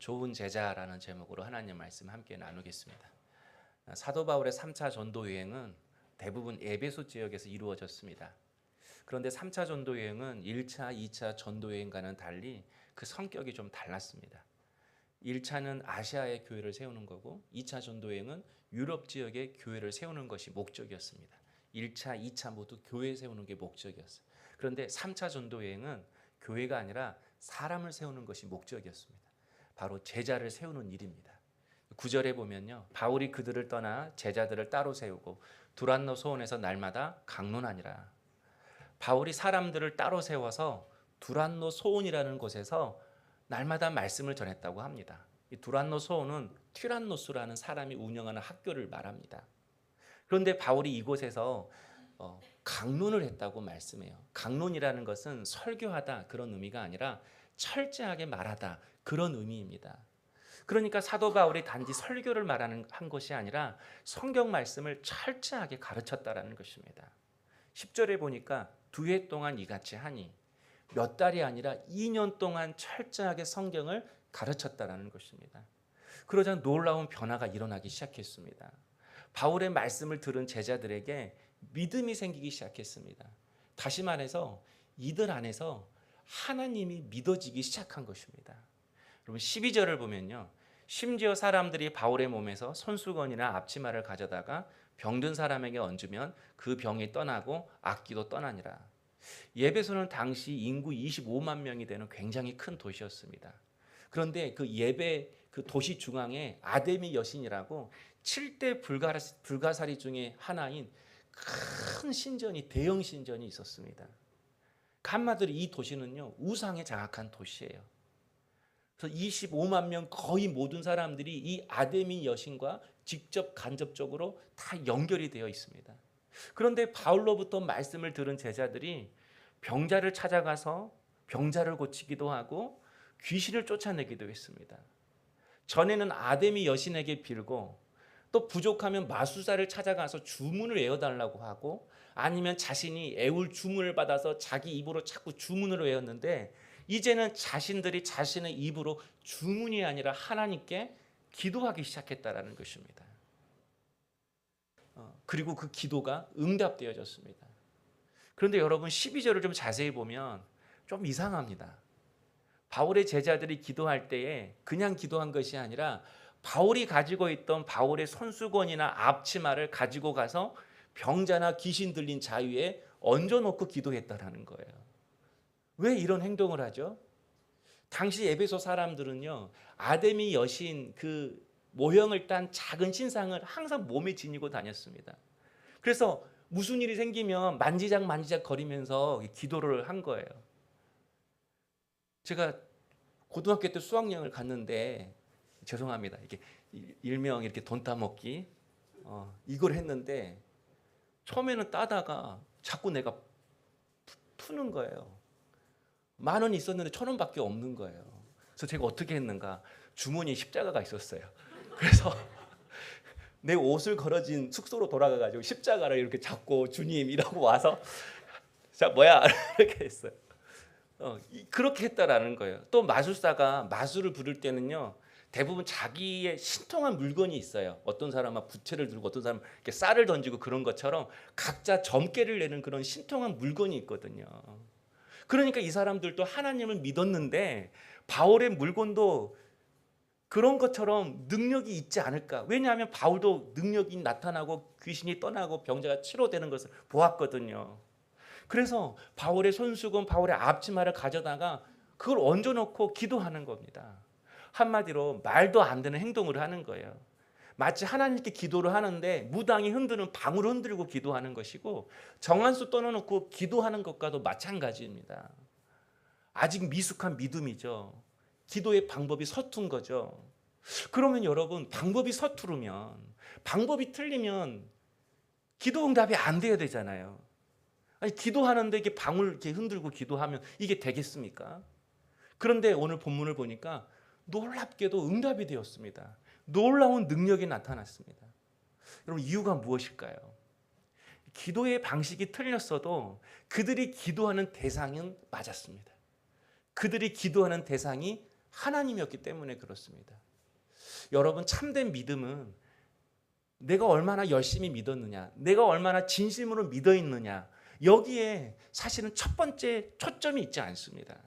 좋은 제자라는 제목으로 하나님 말씀 함께 나누겠습니다. 사도 바울의 3차 전도 여행은 대부분 에베소 지역에서 이루어졌습니다. 그런데 3차 전도 여행은 1차, 2차 전도 여행과는 달리 그 성격이 좀 달랐습니다. 1차는 아시아의 교회를 세우는 거고 2차 전도 여행은 유럽 지역의 교회를 세우는 것이 목적이었습니다. 1차, 2차 모두 교회 세우는 게 목적이었어요. 그런데 3차 전도 여행은 교회가 아니라 사람을 세우는 것이 목적이었습니다. 바로 제자를 세우는 일입니다. 9절에 보면요, 바울이 그들을 떠나 제자들을 따로 세우고 두란노 소원에서 날마다 강론하니라. 바울이 사람들을 따로 세워서 두란노 소원이라는 곳에서 날마다 말씀을 전했다고 합니다. 이 두란노 소원은 튀란노스라는 사람이 운영하는 학교를 말합니다. 그런데 바울이 이곳에서 강론을 했다고 말씀해요. 강론이라는 것은 설교하다 그런 의미가 아니라 철저하게 말하다 그런 의미입니다. 그러니까 사도 바울이 단지 설교를 한 것이 아니라 성경 말씀을 철저하게 가르쳤다라는 것입니다. 10절에 보니까 2해 동안 이같이 하니 몇 달이 아니라 2년 동안 철저하게 성경을 가르쳤다라는 것입니다. 그러자 놀라운 변화가 일어나기 시작했습니다. 바울의 말씀을 들은 제자들에게 믿음이 생기기 시작했습니다. 다시 말해서 이들 안에서 하나님이 믿어지기 시작한 것입니다. 여러분 12절을 보면요, 심지어 사람들이 바울의 몸에서 손수건이나 앞치마를 가져다가 병든 사람에게 얹으면 그 병이 떠나고 악기도 떠나니라. 에베소는 당시 인구 25만 명이 되는 굉장히 큰 도시였습니다. 그런데 그 도시 중앙에 아데미 여신이라고 7대 불가사리 중에 하나인 큰 신전이, 대형 신전이 있었습니다. 한마디로 이 도시는요, 우상에 장악한 도시예요. 그래서 25만 명 거의 모든 사람들이 이 아데미 여신과 직접 간접적으로 다 연결이 되어 있습니다. 그런데 바울로부터 말씀을 들은 제자들이 병자를 찾아가서 병자를 고치기도 하고 귀신을 쫓아내기도 했습니다. 전에는 아데미 여신에게 빌고 또 부족하면 마술사를 찾아가서 주문을 외워달라고 하고 아니면 자신이 애울 주문을 받아서 자기 입으로 자꾸 주문을 외웠는데 이제는 자신들이 자신의 입으로 주문이 아니라 하나님께 기도하기 시작했다라는 것입니다. 그리고 그 기도가 응답되어졌습니다. 그런데 여러분 12절을 좀 자세히 보면 좀 이상합니다. 바울의 제자들이 기도할 때에 그냥 기도한 것이 아니라 바울이 가지고 있던 바울의 손수건이나 앞치마를 가지고 가서 병자나 귀신 들린 자위에 얹어놓고 기도했다라는 거예요. 왜 이런 행동을 하죠? 당시 에베소 사람들은요, 아데미 여신 그 모형을 딴 작은 신상을 항상 몸에 지니고 다녔습니다. 그래서 무슨 일이 생기면 만지작 거리면서 기도를 한 거예요. 제가 고등학교 때 수학여행을 갔는데, 죄송합니다, 이렇게 일명 이렇게 돈 따먹기 이걸 했는데 처음에는 따다가 자꾸 내가 푸는 거예요. 10,000원 있었는데 1,000원밖에 없는 거예요. 그래서 제가 어떻게 했는가, 주머니에 십자가가 있었어요. 그래서 내 옷을 걸어진 숙소로 돌아가가지고 십자가를 이렇게 잡고 주님이라고 와서 자 뭐야 이렇게 했어요. 그렇게 했다라는 거예요. 또 마술사가 마술을 부를 때는요, 대부분 자기의 신통한 물건이 있어요. 어떤 사람은 부채를 들고 어떤 사람은 이렇게 쌀을 던지고 그런 것처럼 각자 점괘를 내는 그런 신통한 물건이 있거든요. 그러니까 이 사람들도 하나님을 믿었는데 바울의 물건도 그런 것처럼 능력이 있지 않을까. 왜냐하면 바울도 능력이 나타나고 귀신이 떠나고 병자가 치료되는 것을 보았거든요. 그래서 바울의 손수건, 바울의 앞치마를 가져다가 그걸 얹어놓고 기도하는 겁니다. 한마디로 말도 안 되는 행동을 하는 거예요. 마치 하나님께 기도를 하는데 무당이 흔드는 방울을 흔들고 기도하는 것이고 정한수 떠나놓고 기도하는 것과도 마찬가지입니다. 아직 미숙한 믿음이죠. 기도의 방법이 서툰 거죠. 그러면 여러분, 방법이 서투르면, 방법이 틀리면 기도 응답이 안 돼야 되잖아요. 아니, 기도하는데 이게 방울 이렇게 흔들고 기도하면 이게 되겠습니까? 그런데 오늘 본문을 보니까 놀랍게도 응답이 되었습니다. 놀라운 능력이 나타났습니다. 여러분, 이유가 무엇일까요? 기도의 방식이 틀렸어도 그들이 기도하는 대상은 맞았습니다. 그들이 기도하는 대상이 하나님이었기 때문에 그렇습니다. 여러분, 참된 믿음은 내가 얼마나 열심히 믿었느냐, 내가 얼마나 진심으로 믿어 있느냐, 여기에 사실은 첫 번째 초점이 있지 않습니다.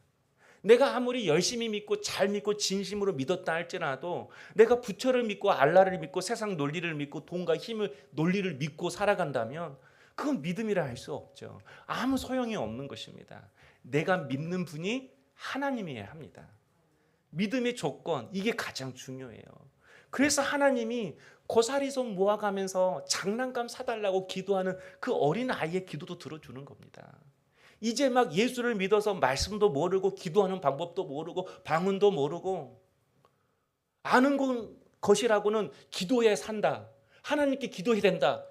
내가 아무리 열심히 믿고 잘 믿고 진심으로 믿었다 할지라도 내가 부처를 믿고 알라를 믿고 세상 논리를 믿고 돈과 힘을 논리를 믿고 살아간다면 그건 믿음이라 할 수 없죠. 아무 소용이 없는 것입니다. 내가 믿는 분이 하나님이어야 합니다. 믿음의 조건, 이게 가장 중요해요. 그래서 하나님이 고사리손 모아가면서 장난감 사달라고 기도하는 그 어린 아이의 기도도 들어주는 겁니다. 이제 막 예수를 믿어서 말씀도 모르고 기도하는 방법도 모르고 방언도 모르고 아는 것이라고는 기도해야 산다, 하나님께 기도해야 된다,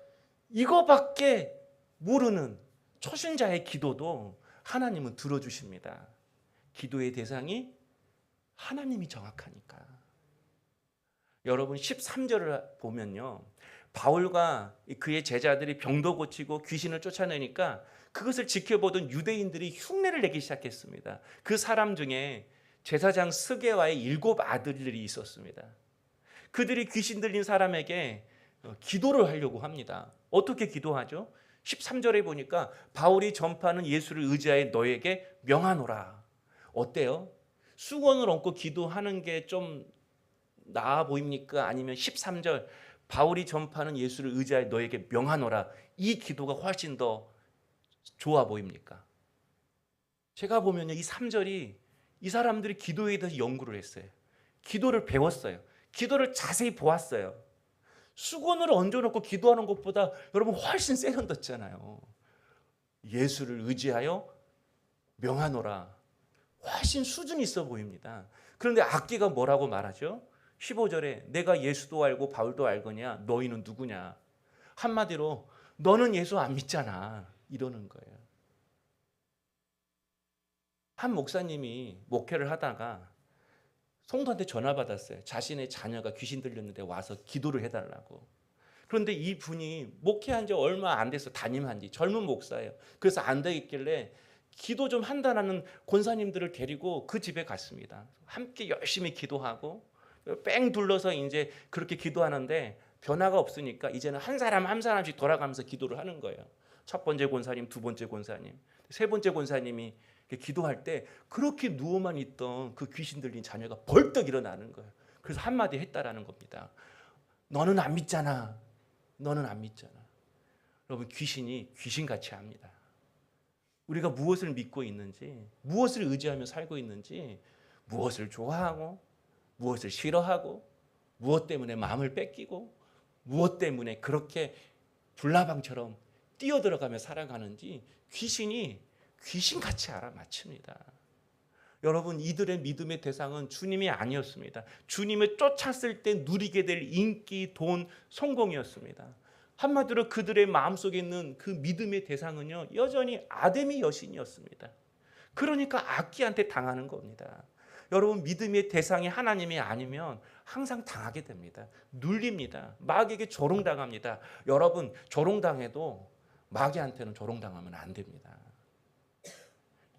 이거밖에 모르는 초신자의 기도도 하나님은 들어주십니다. 기도의 대상이 하나님이 정확하니까. 여러분, 13절을 보면요, 바울과 그의 제자들이 병도 고치고 귀신을 쫓아내니까 그것을 지켜보던 유대인들이 흉내를 내기 시작했습니다. 그 사람 중에 제사장 스게와의 7 아들들이 있었습니다. 그들이 귀신 들린 사람에게 기도를 하려고 합니다. 어떻게 기도하죠? 13절에 보니까 바울이 전파하는 예수를 의지하여 너에게 명하노라. 어때요? 수건을 얹고 기도하는 게 좀 나아 보입니까? 아니면 13절 바울이 전파하는 예수를 의지하여 너에게 명하노라, 이 기도가 훨씬 더 좋아 보입니까? 제가 보면요, 이 3절이 이 사람들이 기도에 대해서 연구를 했어요. 기도를 배웠어요. 기도를 자세히 보았어요. 수건을 얹어놓고 기도하는 것보다 여러분 훨씬 세련됐잖아요. 예수를 의지하여 명하노라, 훨씬 수준이 있어 보입니다. 그런데 악기가 뭐라고 말하죠? 15절에 내가 예수도 알고 바울도 알거냐, 너희는 누구냐? 한마디로 너는 예수 안 믿잖아, 이러는 거예요. 한 목사님이 목회를 하다가 성도한테 전화 받았어요. 자신의 자녀가 귀신 들렸는데 와서 기도를 해달라고. 그런데 이 분이 목회한 지 얼마 안 돼서 담임한 지, 젊은 목사예요. 그래서 안 되겠길래 기도 좀 한다는 권사님들을 데리고 그 집에 갔습니다. 함께 열심히 기도하고 뺑 둘러서 이제 그렇게 기도하는데 변화가 없으니까 이제는 한 사람 한 사람씩 돌아가면서 기도를 하는 거예요. 첫 번째 권사님, 두 번째 권사님, 세 번째 권사님이 기도할 때 그렇게 누워만 있던 그 귀신 들린 자녀가 벌떡 일어나는 거예요. 그래서 한마디 했다라는 겁니다. 너는 안 믿잖아. 너는 안 믿잖아. 여러분, 귀신이 귀신같이 합니다. 우리가 무엇을 믿고 있는지, 무엇을 의지하며 살고 있는지, 무엇을 좋아하고 무엇을 싫어하고 무엇 때문에 마음을 뺏기고 무엇 때문에 그렇게 불나방처럼 뛰어들어가며 살아가는지 귀신이 귀신같이 알아맞힙니다. 여러분, 이들의 믿음의 대상은 주님이 아니었습니다. 주님을 쫓았을 때 누리게 될 인기, 돈, 성공이었습니다. 한마디로 그들의 마음속에 있는 그 믿음의 대상은요, 여전히 아데미 여신이었습니다. 그러니까 악기한테 당하는 겁니다. 여러분, 믿음의 대상이 하나님이 아니면 항상 당하게 됩니다. 눌립니다. 마귀에게 조롱당합니다. 여러분, 조롱당해도 마귀한테는 조롱당하면 안 됩니다.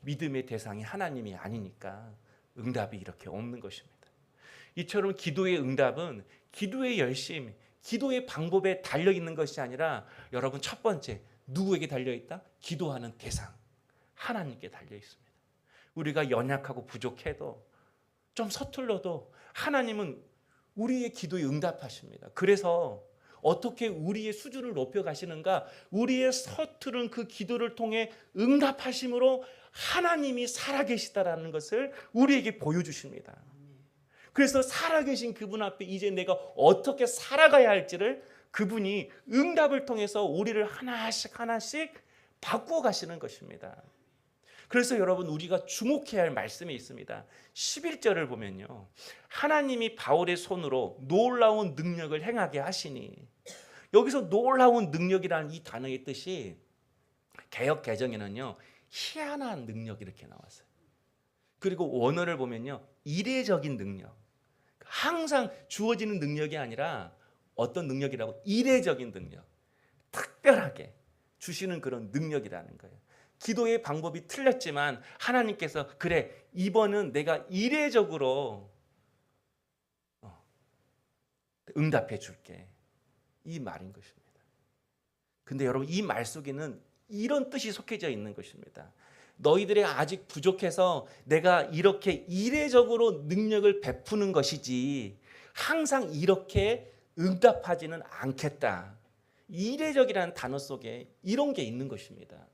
믿음의 대상이 하나님이 아니니까 응답이 이렇게 없는 것입니다. 이처럼 기도의 응답은 기도의 열심, 기도의 방법에 달려있는 것이 아니라 여러분, 첫 번째 누구에게 달려있다? 기도하는 대상, 하나님께 달려있습니다. 우리가 연약하고 부족해도 좀 서툴러도 하나님은 우리의 기도에 응답하십니다. 그래서 어떻게 우리의 수준을 높여가시는가? 우리의 서투른 그 기도를 통해 응답하심으로 하나님이 살아계시다라는 것을 우리에게 보여주십니다. 그래서 살아계신 그분 앞에 이제 내가 어떻게 살아가야 할지를 그분이 응답을 통해서 우리를 하나씩 하나씩 바꾸어 가시는 것입니다. 그래서 여러분, 우리가 주목해야 할 말씀이 있습니다. 11절을 보면요, 하나님이 바울의 손으로 놀라운 능력을 행하게 하시니, 여기서 놀라운 능력이라는 이 단어의 뜻이 개역 개정에는요, 희한한 능력 이렇게 나왔어요. 그리고 원어를 보면요, 이례적인 능력, 항상 주어지는 능력이 아니라 어떤 능력이라고? 이례적인 능력, 특별하게 주시는 그런 능력이라는 거예요. 기도의 방법이 틀렸지만 하나님께서 그래, 이번은 내가 이례적으로 응답해 줄게. 이 말인 것입니다. 근데 여러분, 이 말 속에는 이런 뜻이 속해져 있는 것입니다. 너희들이 아직 부족해서 내가 이렇게 이례적으로 능력을 베푸는 것이지 항상 이렇게 응답하지는 않겠다. 이례적이라는 단어 속에 이런 게 있는 것입니다.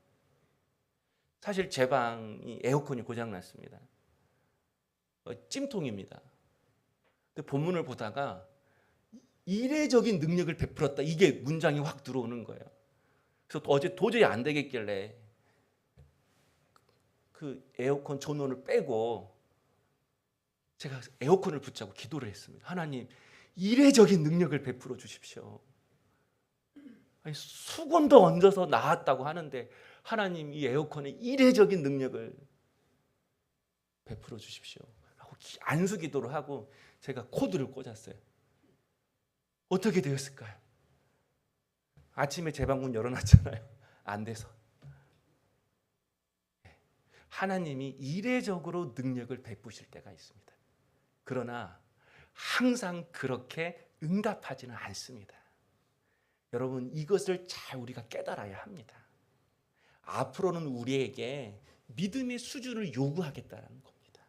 사실 제 방이 에어컨이 고장났습니다. 찜통입니다. 근데 본문을 보다가 이례적인 능력을 베풀었다, 이게 문장이 확 들어오는 거예요. 그래서 어제 도저히 안 되겠길래 그 에어컨 전원을 빼고 제가 에어컨을 붙잡고 기도를 했습니다. 하나님, 이례적인 능력을 베풀어 주십시오. 아니, 수건도 얹어서 나았다고 하는데 하나님, 이 에어컨에 이례적인 능력을 베풀어 주십시오 라고 안수 기도를 하고 제가 코드를 꽂았어요. 어떻게 되었을까요? 아침에 제 방 문 열어놨잖아요. 안 돼서. 하나님이 이례적으로 능력을 베푸실 때가 있습니다. 그러나 항상 그렇게 응답하지는 않습니다. 여러분, 이것을 잘 우리가 깨달아야 합니다. 앞으로는 우리에게 믿음의 수준을 요구하겠다는 겁니다.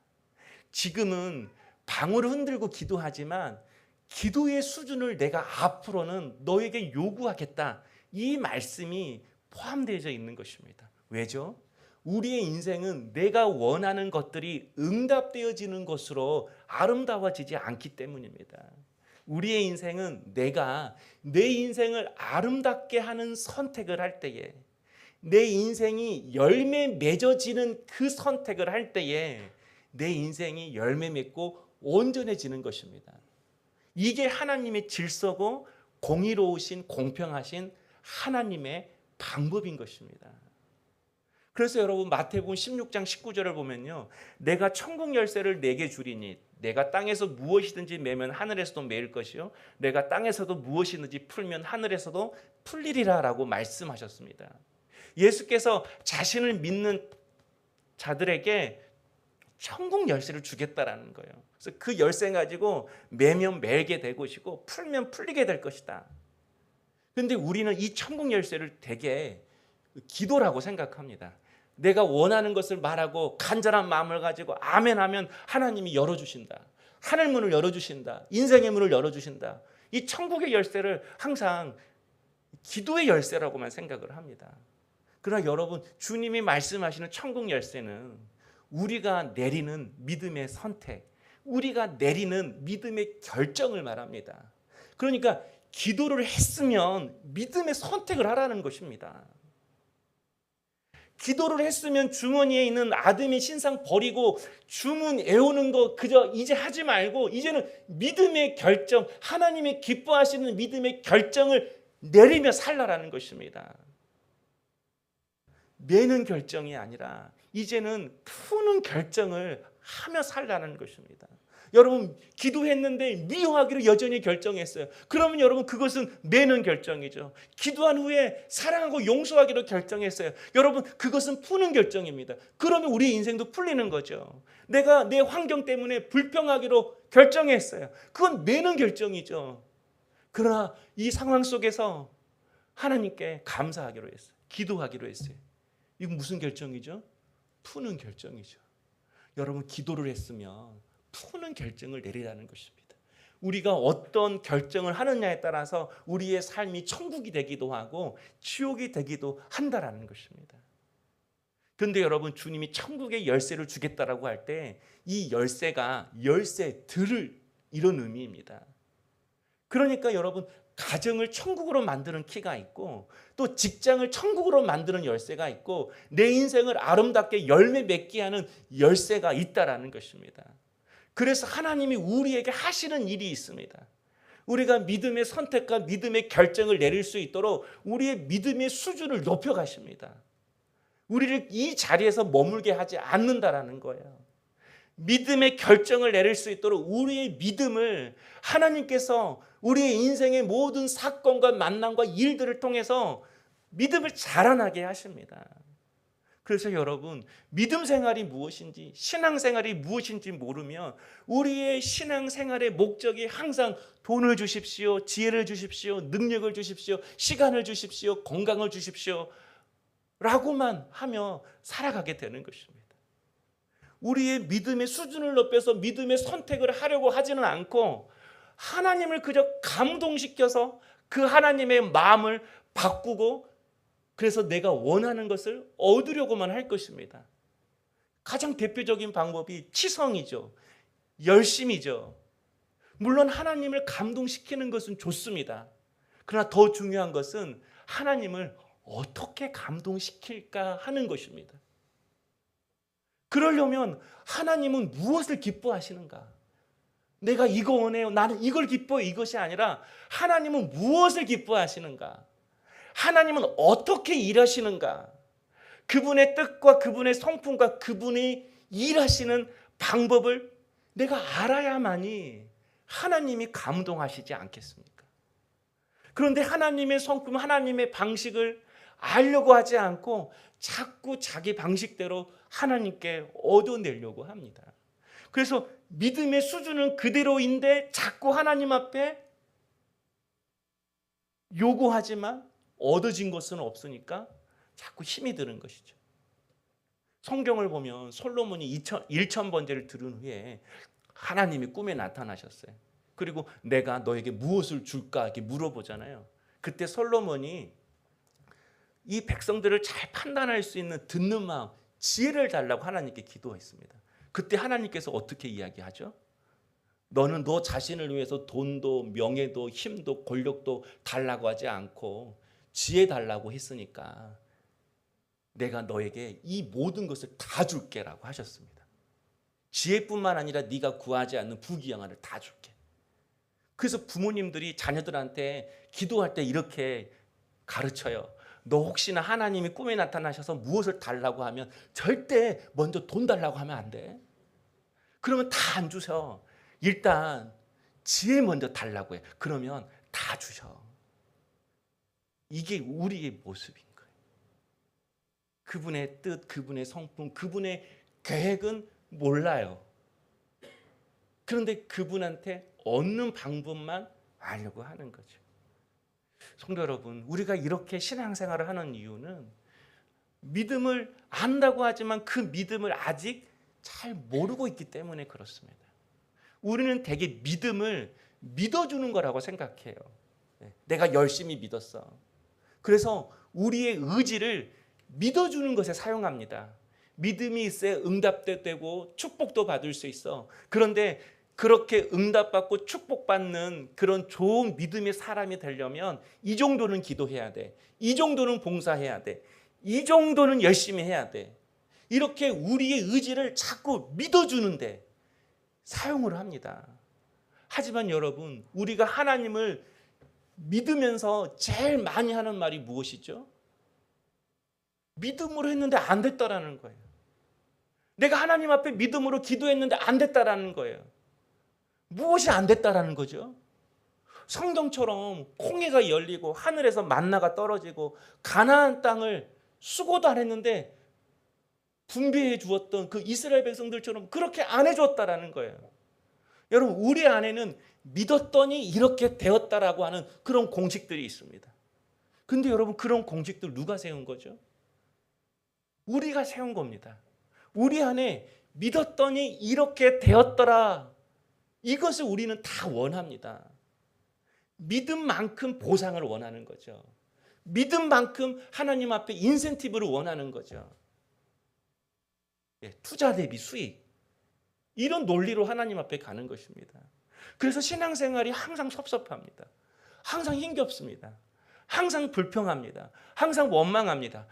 지금은 방울을 흔들고 기도하지만 기도의 수준을 내가 앞으로는 너에게 요구하겠다, 이 말씀이 포함되어 있는 것입니다. 왜죠? 우리의 인생은 내가 원하는 것들이 응답되어지는 것으로 아름다워지지 않기 때문입니다. 우리의 인생은 내가 내 인생을 아름답게 하는 선택을 할 때에, 내 인생이 열매 맺어지는 그 선택을 할 때에 내 인생이 열매 맺고 온전해지는 것입니다. 이게 하나님의 질서고 공의로우신, 공평하신 하나님의 방법인 것입니다. 그래서 여러분, 마태복음 16장 19절을 보면요, 내가 천국 열쇠를 내게 주리니 내가 땅에서 무엇이든지 매면 하늘에서도 매일 것이요 내가 땅에서도 무엇이든지 풀면 하늘에서도 풀리리라 라고 말씀하셨습니다. 예수께서 자신을 믿는 자들에게 천국 열쇠를 주겠다라는 거예요. 그래서 그 열쇠 가지고 매면 매게 될 것이고 풀면 풀리게 될 것이다. 그런데 우리는 이 천국 열쇠를 되게 기도라고 생각합니다. 내가 원하는 것을 말하고 간절한 마음을 가지고 아멘 하면 하나님이 열어주신다. 하늘 문을 열어주신다. 인생의 문을 열어주신다. 이 천국의 열쇠를 항상 기도의 열쇠라고만 생각을 합니다. 그러나 여러분, 주님이 말씀하시는 천국 열쇠는 우리가 내리는 믿음의 선택, 우리가 내리는 믿음의 결정을 말합니다. 그러니까 기도를 했으면 믿음의 선택을 하라는 것입니다. 기도를 했으면 주머니에 있는 아드미 신상 버리고 주문 애우는 거 그저 이제 하지 말고 이제는 믿음의 결정, 하나님의 기뻐하시는 믿음의 결정을 내리며 살라라는 것입니다. 매는 결정이 아니라 이제는 푸는 결정을 하며 살라는 것입니다. 여러분, 기도했는데 미워하기로 여전히 결정했어요. 그러면 여러분, 그것은 매는 결정이죠. 기도한 후에 사랑하고 용서하기로 결정했어요. 여러분, 그것은 푸는 결정입니다. 그러면 우리 인생도 풀리는 거죠. 내가 내 환경 때문에 불평하기로 결정했어요. 그건 매는 결정이죠. 그러나 이 상황 속에서 하나님께 감사하기로 했어요. 기도하기로 했어요. 이건 무슨 결정이죠? 푸는 결정이죠. 여러분, 기도를 했으면 푸는 결정을 내리라는 것입니다. 우리가 어떤 결정을 하느냐에 따라서 우리의 삶이 천국이 되기도 하고 지옥이 되기도 한다라는 것입니다. 그런데 여러분, 주님이 천국의 열쇠를 주겠다라고 할 때 이 열쇠가 열쇠들을 이런 의미입니다. 그러니까 여러분, 가정을 천국으로 만드는 키가 있고 또 직장을 천국으로 만드는 열쇠가 있고 내 인생을 아름답게 열매 맺게 하는 열쇠가 있다라는 것입니다. 그래서 하나님이 우리에게 하시는 일이 있습니다. 우리가 믿음의 선택과 믿음의 결정을 내릴 수 있도록 우리의 믿음의 수준을 높여가십니다. 우리를 이 자리에서 머물게 하지 않는다라는 거예요. 믿음의 결정을 내릴 수 있도록 우리의 믿음을 하나님께서 우리의 인생의 모든 사건과 만남과 일들을 통해서 믿음을 자라나게 하십니다. 그래서 여러분, 믿음 생활이 무엇인지, 신앙 생활이 무엇인지 모르면 우리의 신앙 생활의 목적이 항상 돈을 주십시오, 지혜를 주십시오, 능력을 주십시오, 시간을 주십시오, 건강을 주십시오 라고만 하며 살아가게 되는 것입니다. 우리의 믿음의 수준을 높여서 믿음의 선택을 하려고 하지는 않고 하나님을 그저 감동시켜서 그 하나님의 마음을 바꾸고 그래서 내가 원하는 것을 얻으려고만 할 것입니다. 가장 대표적인 방법이 치성이죠. 열심이죠. 물론 하나님을 감동시키는 것은 좋습니다. 그러나 더 중요한 것은 하나님을 어떻게 감동시킬까 하는 것입니다. 그러려면 하나님은 무엇을 기뻐하시는가? 내가 이거 원해요, 나는 이걸 기뻐해, 이것이 아니라 하나님은 무엇을 기뻐하시는가? 하나님은 어떻게 일하시는가? 그분의 뜻과 그분의 성품과 그분이 일하시는 방법을 내가 알아야만이 하나님이 감동하시지 않겠습니까? 그런데 하나님의 성품, 하나님의 방식을 알려고 하지 않고 자꾸 자기 방식대로 하나님께 얻어내려고 합니다. 그래서 믿음의 수준은 그대로인데 자꾸 하나님 앞에 요구하지만 얻어진 것은 없으니까 자꾸 힘이 드는 것이죠. 성경을 보면 솔로몬이 1000번제를 들은 후에 하나님이 꿈에 나타나셨어요. 그리고 내가 너에게 무엇을 줄까 이렇게 물어보잖아요. 그때 솔로몬이 이 백성들을 잘 판단할 수 있는 듣는 마음, 지혜를 달라고 하나님께 기도했습니다. 그때 하나님께서 어떻게 이야기하죠? 너는 너 자신을 위해서 돈도 명예도 힘도 권력도 달라고 하지 않고 지혜 달라고 했으니까 내가 너에게 이 모든 것을 다 줄게라고 하셨습니다. 지혜뿐만 아니라 네가 구하지 않는 부귀영화를 다 줄게. 그래서 부모님들이 자녀들한테 기도할 때 이렇게 가르쳐요. 너 혹시나 하나님이 꿈에 나타나셔서 무엇을 달라고 하면 절대 먼저 돈 달라고 하면 안 돼. 그러면 다 안 주셔. 일단 지혜 먼저 달라고 해. 그러면 다 주셔. 이게 우리의 모습인 거예요. 그분의 뜻, 그분의 성품, 그분의 계획은 몰라요. 그런데 그분한테 얻는 방법만 알려고 하는 거죠. 성도 여러분, 우리가 이렇게 신앙생활을 하는 이유는 믿음을 안다고 하지만 그 믿음을 아직 잘 모르고 있기 때문에 그렇습니다. 우리는 되게 믿음을 믿어주는 거라고 생각해요. 내가 열심히 믿었어. 그래서 우리의 의지를 믿어주는 것에 사용합니다. 믿음이 있어야 응답도 되고 축복도 받을 수 있어. 그런데 그렇게 응답받고 축복받는 그런 좋은 믿음의 사람이 되려면 이 정도는 기도해야 돼. 이 정도는 봉사해야 돼. 이 정도는 열심히 해야 돼. 이렇게 우리의 의지를 자꾸 믿어주는데 사용을 합니다. 하지만 여러분, 우리가 하나님을 믿으면서 제일 많이 하는 말이 무엇이죠? 믿음으로 했는데 안 됐다라는 거예요. 내가 하나님 앞에 믿음으로 기도했는데 안 됐다라는 거예요. 무엇이 안 됐다라는 거죠? 성경처럼 홍해가 열리고 하늘에서 만나가 떨어지고 가나안 땅을 수고도 안 했는데 분배해 주었던 그 이스라엘 백성들처럼 그렇게 안 해줬다라는 거예요. 여러분, 우리 안에는 믿었더니 이렇게 되었다라고 하는 그런 공식들이 있습니다. 근데 여러분, 그런 공식들 누가 세운 거죠? 우리가 세운 겁니다. 우리 안에 믿었더니 이렇게 되었더라. 이것을 우리는 다 원합니다. 믿음만큼 보상을 원하는 거죠. 믿음만큼 하나님 앞에 인센티브를 원하는 거죠. 투자 대비 수익. 이런 논리로 하나님 앞에 가는 것입니다. 그래서 신앙생활이 항상 섭섭합니다. 항상 힘겹습니다. 항상 불평합니다. 항상 원망합니다.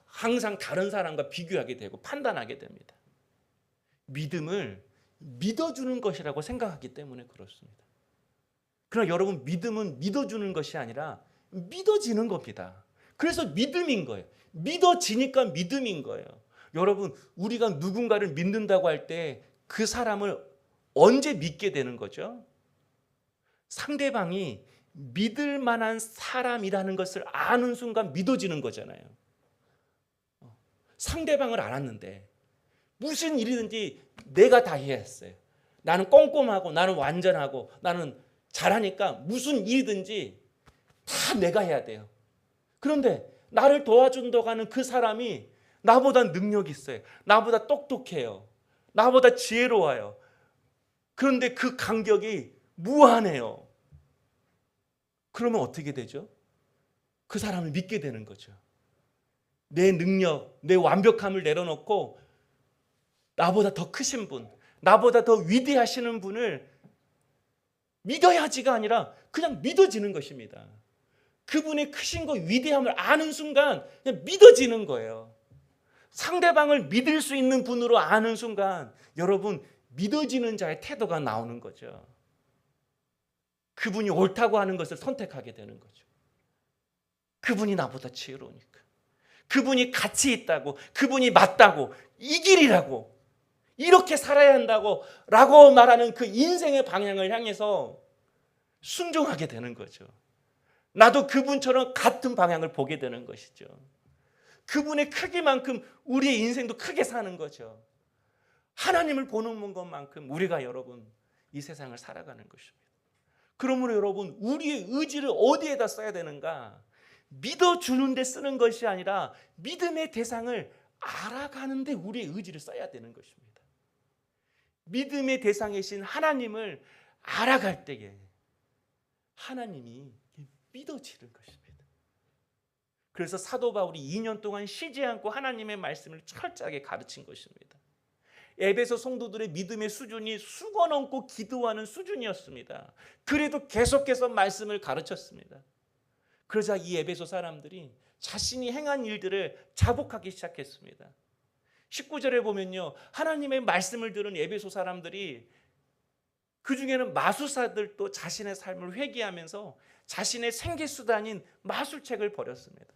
항상 다른 사람과 비교하게 되고 판단하게 됩니다. 믿음을 믿어주는 것이라고 생각하기 때문에 그렇습니다. 그러나 여러분, 믿음은 믿어주는 것이 아니라 믿어지는 겁니다. 그래서 믿음인 거예요. 믿어지니까 믿음인 거예요. 여러분, 우리가 누군가를 믿는다고 할 때 그 사람을 언제 믿게 되는 거죠? 상대방이 믿을 만한 사람이라는 것을 아는 순간 믿어지는 거잖아요. 상대방을 알았는데 무슨 일이든지 내가 다 해야 했어요. 나는 꼼꼼하고 나는 완전하고 나는 잘하니까 무슨 일이든지 다 내가 해야 돼요. 그런데 나를 도와준다고 하는 그 사람이 나보다 능력이 있어요. 나보다 똑똑해요. 나보다 지혜로워요. 그런데 그 간격이 무한해요. 그러면 어떻게 되죠? 그 사람을 믿게 되는 거죠. 내 능력, 내 완벽함을 내려놓고 나보다 더 크신 분, 나보다 더 위대하시는 분을 믿어야지가 아니라 그냥 믿어지는 것입니다. 그분의 크신 거 위대함을 아는 순간 그냥 믿어지는 거예요. 상대방을 믿을 수 있는 분으로 아는 순간 여러분 믿어지는 자의 태도가 나오는 거죠. 그분이 옳다고 하는 것을 선택하게 되는 거죠. 그분이 나보다 지혜로우니까. 그분이 가치 있다고, 그분이 맞다고, 이 길이라고, 이렇게 살아야 한다고 라고 말하는 그 인생의 방향을 향해서 순종하게 되는 거죠. 나도 그분처럼 같은 방향을 보게 되는 것이죠. 그분의 크기만큼 우리의 인생도 크게 사는 거죠. 하나님을 보는 것만큼 우리가 여러분 이 세상을 살아가는 것입니다. 그러므로 여러분 우리의 의지를 어디에다 써야 되는가? 믿어주는 데 쓰는 것이 아니라 믿음의 대상을 알아가는 데 우리의 의지를 써야 되는 것입니다. 믿음의 대상이신 하나님을 알아갈 때에 하나님이 믿어지는 것입니다. 그래서 사도 바울이 2년 동안 쉬지 않고 하나님의 말씀을 철저하게 가르친 것입니다. 에베소 성도들의 믿음의 수준이 수건 얹고 기도하는 수준이었습니다. 그래도 계속해서 말씀을 가르쳤습니다. 그러자 이 에베소 사람들이 자신이 행한 일들을 자복하기 시작했습니다. 19절에 보면요, 하나님의 말씀을 들은 에베소 사람들이 그 중에는 마술사들도 자신의 삶을 회개하면서 자신의 생계수단인 마술책을 버렸습니다.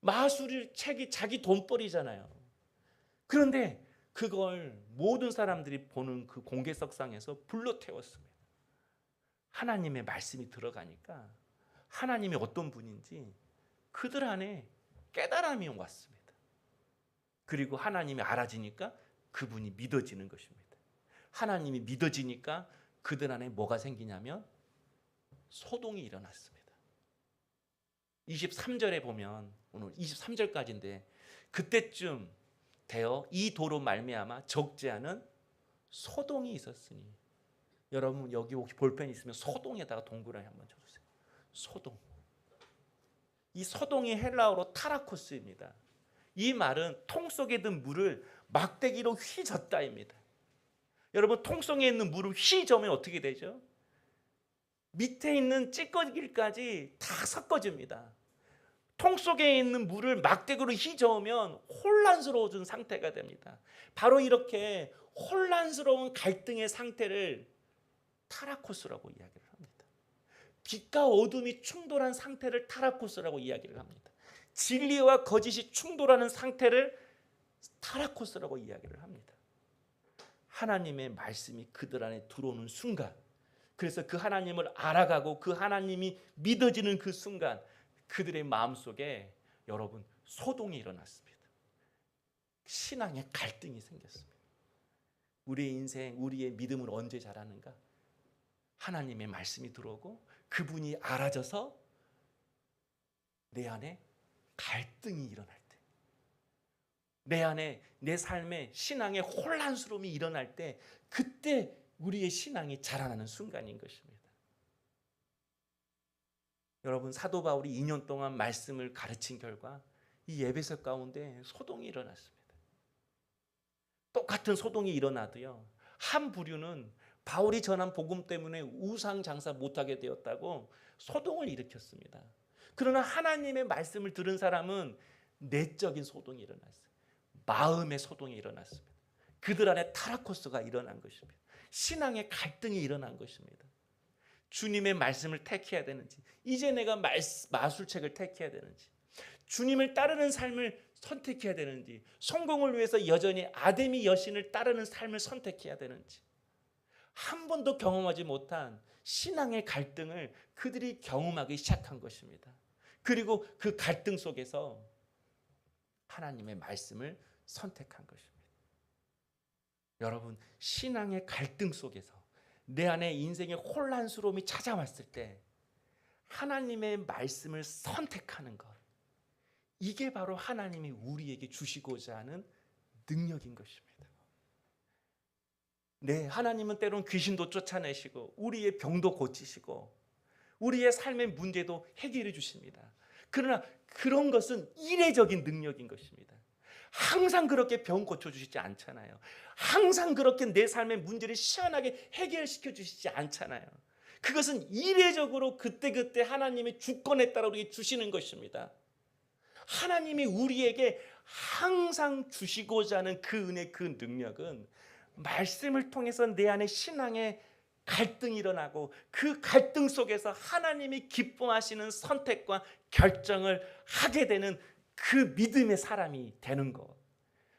마술책이 자기 돈벌이잖아요. 그런데 그걸 모든 사람들이 보는 그 공개석상에서 불로 태웠습니다. 하나님의 말씀이 들어가니까 하나님이 어떤 분인지 그들 안에 깨달음이 왔습니다. 그리고 하나님이 알아지니까 그분이 믿어지는 것입니다. 하나님이 믿어지니까 그들 안에 뭐가 생기냐면 소동이 일어났습니다. 23절에 보면 오늘 23절까지인데 그때쯤 되어 이 도로 말미암아 적지 않은 소동이 있었으니 여러분 여기 혹시 볼펜 있으면 소동에다가 동그라미 한번 쳐주세요. 소동. 이 소동이 헬라어로 타라코스입니다. 이 말은 통 속에 든 물을 막대기로 휘젓다입니다. 여러분 통 속에 있는 물을 휘저으면 어떻게 되죠? 밑에 있는 찌꺼기까지 다 섞어집니다. 통 속에 있는 물을 막대기로 휘저으면 혼란스러워진 상태가 됩니다. 바로 이렇게 혼란스러운 갈등의 상태를 타라코스라고 이야기를 합니다. 빛과 어둠이 충돌한 상태를 타라코스라고 이야기를 합니다. 진리와 거짓이 충돌하는 상태를 타라코스라고 이야기를 합니다. 하나님의 말씀이 그들 안에 들어오는 순간, 그래서 그 하나님을 알아가고 그 하나님이 믿어지는 그 순간 그들의 마음속에 여러분 소동이 일어났습니다. 신앙의 갈등이 생겼습니다. 우리의 인생, 우리의 믿음을 언제 자라는가? 하나님의 말씀이 들어오고 그분이 알아져서 내 안에 갈등이 일어날 때, 내 안에 내 삶에 신앙의 혼란스러움이 일어날 때, 그때 우리의 신앙이 자라나는 순간인 것입니다. 여러분 사도 바울이 2년 동안 말씀을 가르친 결과 이 에베소 가운데 소동이 일어났습니다. 똑같은 소동이 일어나도요, 한 부류는 바울이 전한 복음 때문에 우상 장사 못하게 되었다고 소동을 일으켰습니다. 그러나 하나님의 말씀을 들은 사람은 내적인 소동이 일어났어요. 마음의 소동이 일어났습니다. 그들 안에 타라코스가 일어난 것입니다. 신앙의 갈등이 일어난 것입니다. 주님의 말씀을 택해야 되는지, 이제 내가 마술책을 택해야 되는지, 주님을 따르는 삶을 선택해야 되는지, 성공을 위해서 여전히 아데미 여신을 따르는 삶을 선택해야 되는지, 한 번도 경험하지 못한 신앙의 갈등을 그들이 경험하기 시작한 것입니다. 그리고 그 갈등 속에서 하나님의 말씀을 선택한 것입니다. 여러분, 신앙의 갈등 속에서 내 안에 인생의 혼란스러움이 찾아왔을 때 하나님의 말씀을 선택하는 것, 이게 바로 하나님이 우리에게 주시고자 하는 능력인 것입니다. 네, 하나님은 때론 귀신도 쫓아내시고 우리의 병도 고치시고 우리의 삶의 문제도 해결해 주십니다. 그러나 그런 것은 이례적인 능력인 것입니다. 항상 그렇게 병 고쳐주시지 않잖아요. 항상 그렇게 내 삶의 문제를 시원하게 해결시켜 주시지 않잖아요. 그것은 이례적으로 그때그때 하나님의 주권에 따라 우리에게 주시는 것입니다. 하나님이 우리에게 항상 주시고자 하는 그 은혜, 그 능력은 말씀을 통해서 내 안에 신앙의 갈등이 일어나고 그 갈등 속에서 하나님이 기뻐하시는 선택과 결정을 하게 되는 그 믿음의 사람이 되는 것,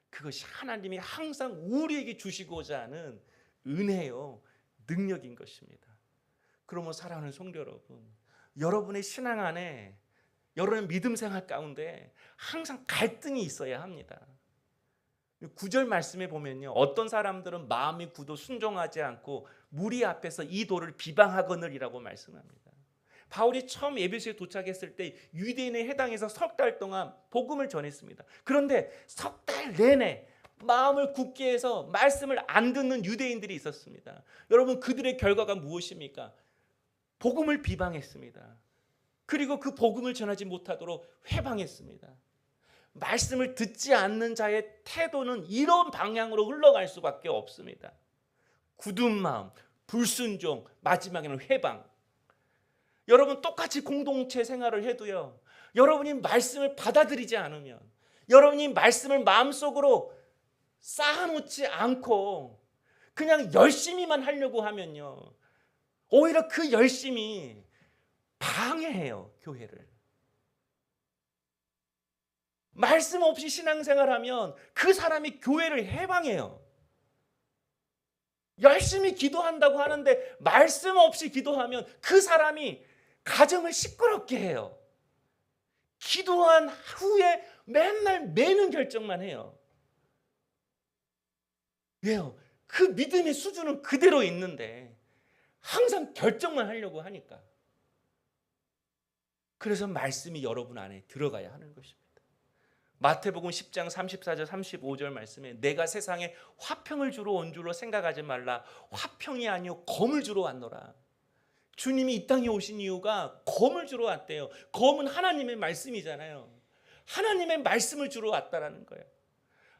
그것이 하나님이 항상 우리에게 주시고자 하는 은혜요, 능력인 것입니다. 그러므로 사랑하는 성도 여러분, 여러분의 신앙 안에, 여러분의 믿음 생활 가운데 항상 갈등이 있어야 합니다. 9절 말씀에 보면요, 어떤 사람들은 마음이 굳어 순종하지 않고 무리 앞에서 이 돌을 비방하거늘이라고 말씀합니다. 바울이 처음 에베소에 도착했을 때 유대인의 해당에서 석 달 동안 복음을 전했습니다. 그런데 석 달 내내 마음을 굳게 해서 말씀을 안 듣는 유대인들이 있었습니다. 여러분, 그들의 결과가 무엇입니까? 복음을 비방했습니다. 그리고 그 복음을 전하지 못하도록 회방했습니다. 말씀을 듣지 않는 자의 태도는 이런 방향으로 흘러갈 수밖에 없습니다. 굳은 마음, 불순종, 마지막에는 회방. 여러분, 똑같이 공동체 생활을 해도요, 여러분이 말씀을 받아들이지 않으면, 여러분이 말씀을 마음속으로 쌓아놓지 않고 그냥 열심히만 하려고 하면요, 오히려 그 열심이 방해해요, 교회를. 말씀 없이 신앙생활하면 그 사람이 교회를 해방해요. 열심히 기도한다고 하는데 말씀 없이 기도하면 그 사람이 가정을 시끄럽게 해요. 기도한 후에 맨날 매는 결정만 해요. 왜요? 그 믿음의 수준은 그대로 있는데 항상 결정만 하려고 하니까. 그래서 말씀이 여러분 안에 들어가야 하는 것입니다. 마태복음 10장 34절 35절 말씀에 내가 세상에 화평을 주러 온 줄로 생각하지 말라. 화평이 아니요 검을 주러 왔노라. 주님이 이 땅에 오신 이유가 검을 주러 왔대요. 검은 하나님의 말씀이잖아요. 하나님의 말씀을 주러 왔다라는 거예요.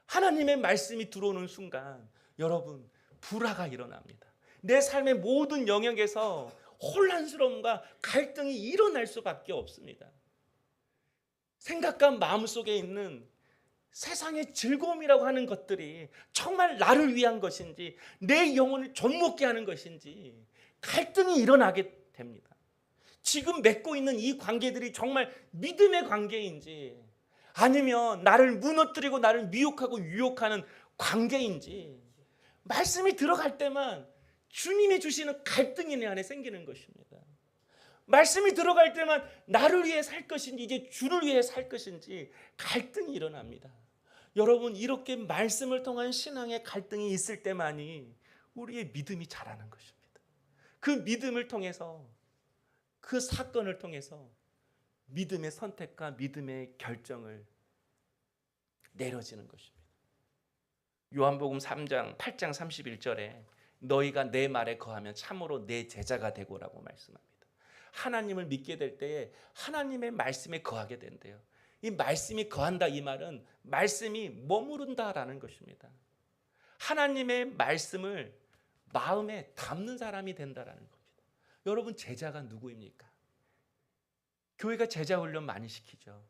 하나님의 말씀이 들어오는 순간 여러분, 불화가 일어납니다. 내 삶의 모든 영역에서 혼란스러움과 갈등이 일어날 수밖에 없습니다. 생각과 마음속에 있는 세상의 즐거움이라고 하는 것들이 정말 나를 위한 것인지 내 영혼을 좀먹게 하는 것인지 갈등이 일어나게 됩니다. 지금 맺고 있는 이 관계들이 정말 믿음의 관계인지 아니면 나를 무너뜨리고 나를 미혹하고 유혹하는 관계인지 말씀이 들어갈 때만 주님이 주시는 갈등이 내 안에 생기는 것입니다. 말씀이 들어갈 때만 나를 위해 살 것인지 이제 주를 위해 살 것인지 갈등이 일어납니다. 여러분, 이렇게 말씀을 통한 신앙의 갈등이 있을 때만이 우리의 믿음이 자라는 것입니다. 그 믿음을 통해서, 그 사건을 통해서 믿음의 선택과 믿음의 결정을 내려지는 것입니다. 요한복음 3장 8장 31절에 너희가 내 말에 거하면 참으로 내 제자가 되고라고 말씀합니다. 하나님을 믿게 될 때에 하나님의 말씀에 거하게 된대요. 이 말씀이 거한다, 이 말은 말씀이 머무른다라는 것입니다. 하나님의 말씀을 마음에 담는 사람이 된다라는 겁니다. 여러분, 제자가 누구입니까? 교회가 제자 훈련 많이 시키죠.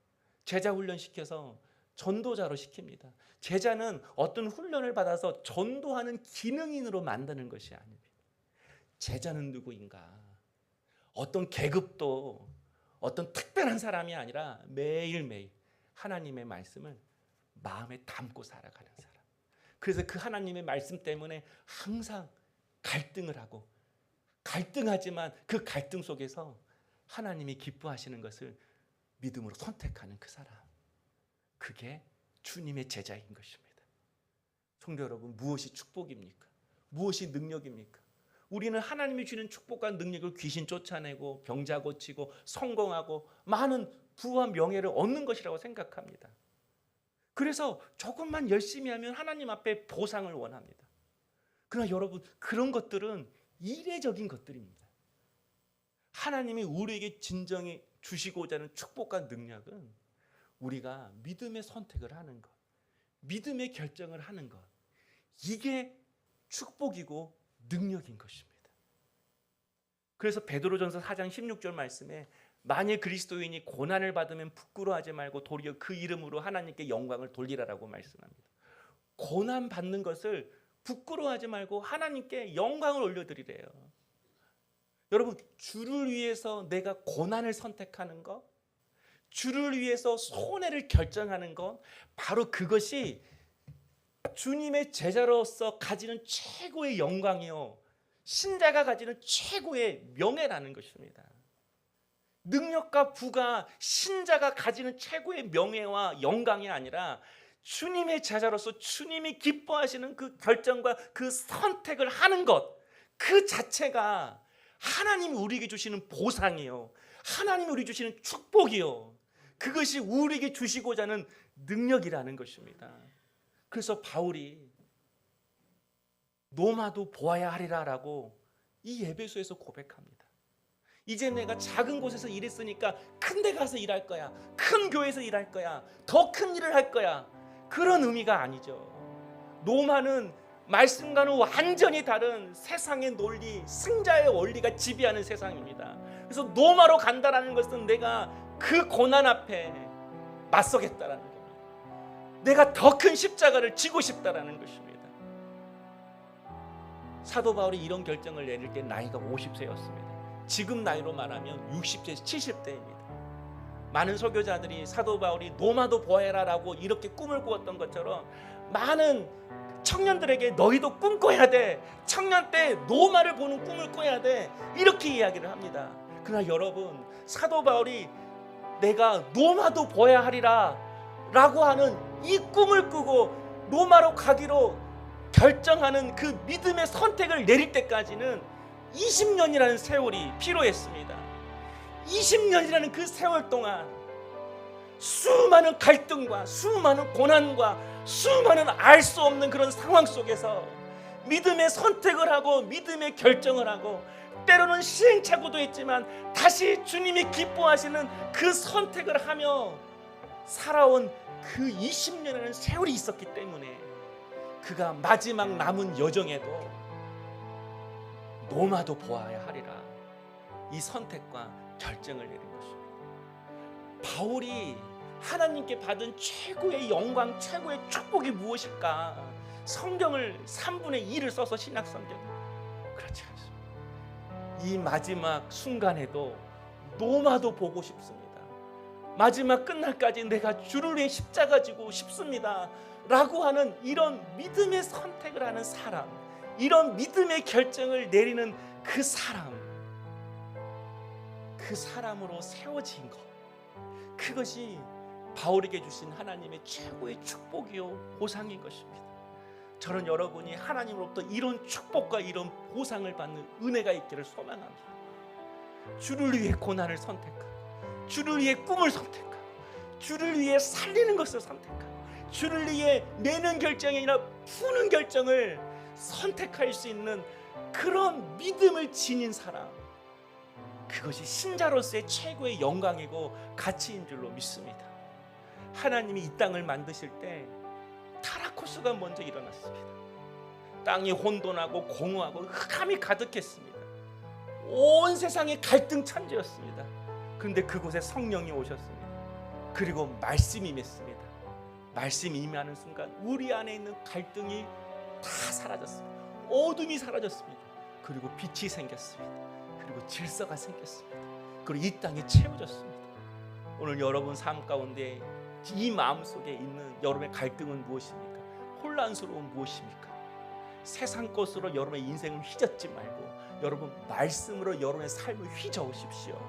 제자 훈련 시켜서 전도자로 시킵니다. 제자는 어떤 훈련을 받아서 전도하는 기능인으로 만드는 것이 아닙니다. 제자는 누구인가? 어떤 계급도 어떤 특별한 사람이 아니라 매일매일 하나님의 말씀을 마음에 담고 살아가는 사람. 그래서 그 하나님의 말씀 때문에 항상 갈등을 하고 갈등하지만 그 갈등 속에서 하나님이 기뻐하시는 것을 믿음으로 선택하는 그 사람. 그게 주님의 제자인 것입니다. 성도 여러분, 무엇이 축복입니까? 무엇이 능력입니까? 우리는 하나님이 주는 축복과 능력을 귀신 쫓아내고 병자 고치고 성공하고 많은 부와 명예를 얻는 것이라고 생각합니다. 그래서 조금만 열심히 하면 하나님 앞에 보상을 원합니다. 그러나 여러분, 그런 것들은 이례적인 것들입니다. 하나님이 우리에게 진정히 주시고자 하는 축복과 능력은 우리가 믿음의 선택을 하는 것, 믿음의 결정을 하는 것, 이게 축복이고 능력인 것입니다. 그래서 베드로전서 4장 16절 말씀에 만일 그리스도인이 고난을 받으면 부끄러워하지 말고 도리어 그 이름으로 하나님께 영광을 돌리라라고 말씀합니다. 고난 받는 것을 부끄러워하지 말고 하나님께 영광을 올려드리래요. 여러분, 주를 위해서 내가 고난을 선택하는 것, 주를 위해서 손해를 결정하는 것, 바로 그것이 주님의 제자로서 가지는 최고의 영광이요, 신자가 가지는 최고의 명예라는 것입니다. 능력과 부가 신자가 가지는 최고의 명예와 영광이 아니라 주님의 제자로서 주님이 기뻐하시는 그 결정과 그 선택을 하는 것, 그 자체가 하나님이 우리에게 주시는 보상이요, 하나님이 우리에게 주시는 축복이요, 그것이 우리에게 주시고자 하는 능력이라는 것입니다. 그래서 바울이 노마도 보아야 하리라라고 이 에베소에서 고백합니다. 이제 내가 작은 곳에서 일했으니까 큰 데 가서 일할 거야, 큰 교회에서 일할 거야, 더 큰 일을 할 거야, 그런 의미가 아니죠. 노마는 말씀과는 완전히 다른 세상의 논리, 승자의 원리가 지배하는 세상입니다. 그래서 노마로 간다라는 것은 내가 그 고난 앞에 맞서겠다라는 겁니다. 내가 더 큰 십자가를 지고 싶다라는 것입니다. 사도 바울이 이런 결정을 내릴 때 나이가 50세였습니다. 지금 나이로 말하면 60세, 70세입니다. 많은 설교자들이 사도 바울이 노마도 보아라라고 이렇게 꿈을 꾸었던 것처럼 많은 청년들에게 너희도 꿈꿔야 돼, 청년 때 노마를 보는 꿈을 꿔야 돼, 이렇게 이야기를 합니다. 그러나 여러분, 사도 바울이 내가 노마도 보아야 하리라 라고 하는 이 꿈을 꾸고 로마로 가기로 결정하는 그 믿음의 선택을 내릴 때까지는 20년이라는 세월이 필요했습니다. 20년이라는 그 세월 동안 수많은 갈등과 수많은 고난과 수많은 알 수 없는 그런 상황 속에서 믿음의 선택을 하고 믿음의 결정을 하고 때로는 시행착오도 했지만 다시 주님이 기뻐하시는 그 선택을 하며 살아온 그 20년이라는 세월이 있었기 때문에 그가 마지막 남은 여정에도 노마도 보아야 하리라, 이 선택과 결정을 내린 것입니다. 바울이 하나님께 받은 최고의 영광, 최고의 축복이 무엇일까? 성경을 3분의 2를 써서 신약 성경, 그렇지 않습니다. 이 마지막 순간에도 노마도 보고 싶습니다. 마지막 끝날까지 내가 주를 위해 십자가 지고 싶습니다 라고 하는 이런 믿음의 선택을 하는 사람, 이런 믿음의 결정을 내리는 그 사람, 그 사람으로 세워진 것, 그것이 바울에게 주신 하나님의 최고의 축복이요 보상인 것입니다. 저는 여러분이 하나님으로부터 이런 축복과 이런 보상을 받는 은혜가 있기를 소망합니다. 주를 위해 고난을 선택하고, 주를 위해 꿈을 선택하고, 주를 위해 살리는 것을 선택하고, 주를 위해 내는 결정이 아니라 푸는 결정을 선택할 수 있는 그런 믿음을 지닌 사람, 그것이 신자로서의 최고의 영광이고 가치인 줄로 믿습니다. 하나님이 이 땅을 만드실 때 타라코스가 먼저 일어났습니다. 땅이 혼돈하고 공허하고 흑암이 가득했습니다. 온 세상이 갈등 천지였습니다. 그런데 그곳에 성령이 오셨습니다. 그리고 말씀이 임했습니다. 말씀이 임하는 순간 우리 안에 있는 갈등이 다 사라졌습니다. 어둠이 사라졌습니다. 그리고 빛이 생겼습니다. 그리고 질서가 생겼습니다. 그리고 이 땅이 채워졌습니다. 오늘 여러분 삶 가운데 이 마음속에 있는 여러분의 갈등은 무엇입니까? 혼란스러운 무엇입니까? 세상 것으로 여러분의 인생을 휘젓지 말고 여러분 말씀으로 여러분의 삶을 휘저으십시오.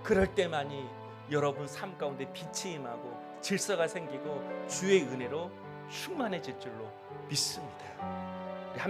그럴 때만이 여러분 삶 가운데 빛이 임하고 질서가 생기고 주의 은혜로 충만해질 줄로 믿습니다.